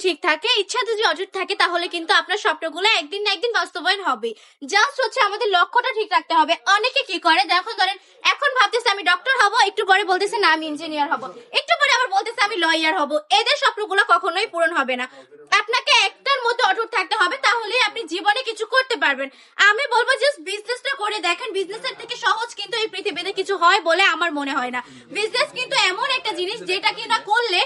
ঠিক থাকে, ইচ্ছা যদি অটুট থাকে, তাহলে কিন্তু আপনার স্বপ্নগুলো একদিন না একদিন বাস্তবায়ন হবে। জাস্ট হচ্ছে আমাদের লক্ষ্যটা ঠিক রাখতে হবে। অনেকে কি করে, দেখুন ধরেন এখন ভাবতেছে আমি ডক্টর হব, একটু পরে বলতেছে না আমি ইঞ্জিনিয়ার হব, একটু পরে আবার বলতেছে আমি লয়ার হব। এদের স্বপ্নগুলো কখনোই পূরণ হবে না। আপনাকে একটার মধ্যে অটুট থাকতে হবে, তাহলে আপনি জীবনে কিছু করতে পারবেন। আমি বলবো জাস্ট বিজনেসটা করে দেখেন, বিজনেসের থেকে সহজ কিন্তু এই পৃথিবীতে কিছু হয় বলে আমার মনে হয় না। বিজনেস কিন্তু এমন একটা জিনিস যেটা কিনা করলে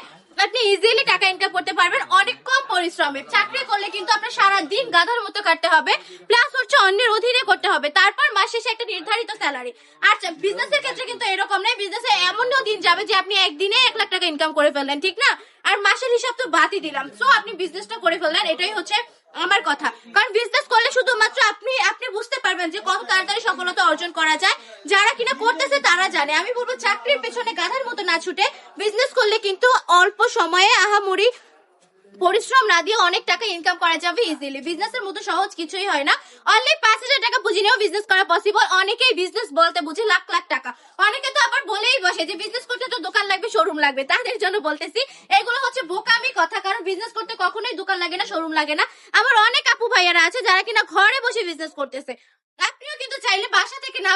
আপনি ইজিলি টাকা ইনকাম করতে পারবেন অনেক কম পরিশ্রমে। চাকরি করলে কিন্তু আপনার সারা দিন গাধার মতো কাটতে হবে, প্লাস হচ্ছে অন্যের অধীনে করতে হবে, তারপর মাস শেষে একটা নির্ধারিত স্যালারি। আর বিজনেসের ক্ষেত্রে কিন্তু এরকম নয়, বিজনেসে এমনও দিন যাবে যে আপনি একদিনে 1 লাখ টাকা ইনকাম করে ফেললেন, ঠিক না? আর মাসের হিসাব তো বাদই দিলাম। সো আপনি বিজনেসটা করে ফেললেন, এটাই হচ্ছে আমার কথা। কারণ বিজনেস করলে শুধুমাত্র আপনি আপনি বুঝতে পারবেন যে কত তাড়াতাড়ি সফলতা অর্জন করা যায়। যারা কিনা করতেছে তারা জানে। আমি বলবো চাকরির পেছনে গাধার মতো না ছুটে বিজনেস করলে কিন্তু অল্প সময়ে আহামরি পরিশ্রম না দিয়ে অনেক টাকা ইনকাম করা যাবে ইজিলি। বিজনেসের মতো সহজ কিছুই হয় না। অনলি 5,000 টাকা পুঁজি নিয়েও বিজনেস করা পসিবল। অনেকেই বিজনেস বলতে বুঝে লাখ লাখ টাকা। অনেকে তো আবার বলেই বসে যে বিজনেস করতে তো দোকান লাগবে, শোরুম লাগবে। তাদের জন্য বলতেছি এগুলো হচ্ছে বোকামি কথা। কারণ বিজনেস করতে কখনোই দোকান লাগে না, শোরুম লাগে না। আমার অনেক আপু ভাইয়ারা আছে যারা কিনা ঘরে বসে বিজনেস করতেছে। আপনিও কিন্তু চাইলে বাসা থেকে না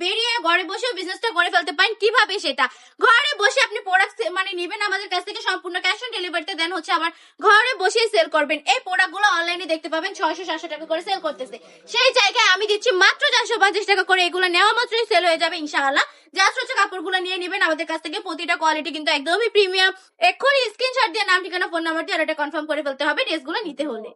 বেরিয়ে ঘরে বসেও বিজনেসটা করে ফেলতে পারেন। কিভাবে সেটা? ঘরে বসে আপনি প্রোডাক্ট মানে নিবেন আমাদের কাছ থেকে, সম্পূর্ণ ক্যাশ অন ডেলিভারিতে, দেন হচ্ছে আবার ঘরে বসেই সেল করবেন। এই প্রোডাক্টগুলো অনলাইনে দেখতে পাবেন 600-700 টাকা করে সেল করতেছে। সেই জায়গায় আমি দিচ্ছি মাত্র 450 টাকা করে। এগুলো নেওয়া মাত্রই সেল হয়ে যাবে ইনশাআল্লাহ। জাস্ট হচ্ছে কাপড়গুলো নিয়ে নেবেন আমাদের কাছ থেকে। প্রতিটা কোয়ালিটি কিন্তু একদমই প্রিমিয়াম। এক্ষুনি স্ক্রিনশট দিয়ে নাম, ঠিকানা, ফোন নাম্বার দিয়ে অর্ডারটা কনফার্ম করে ফেলতে হবে ড্রেসগুলো নিতে হলে।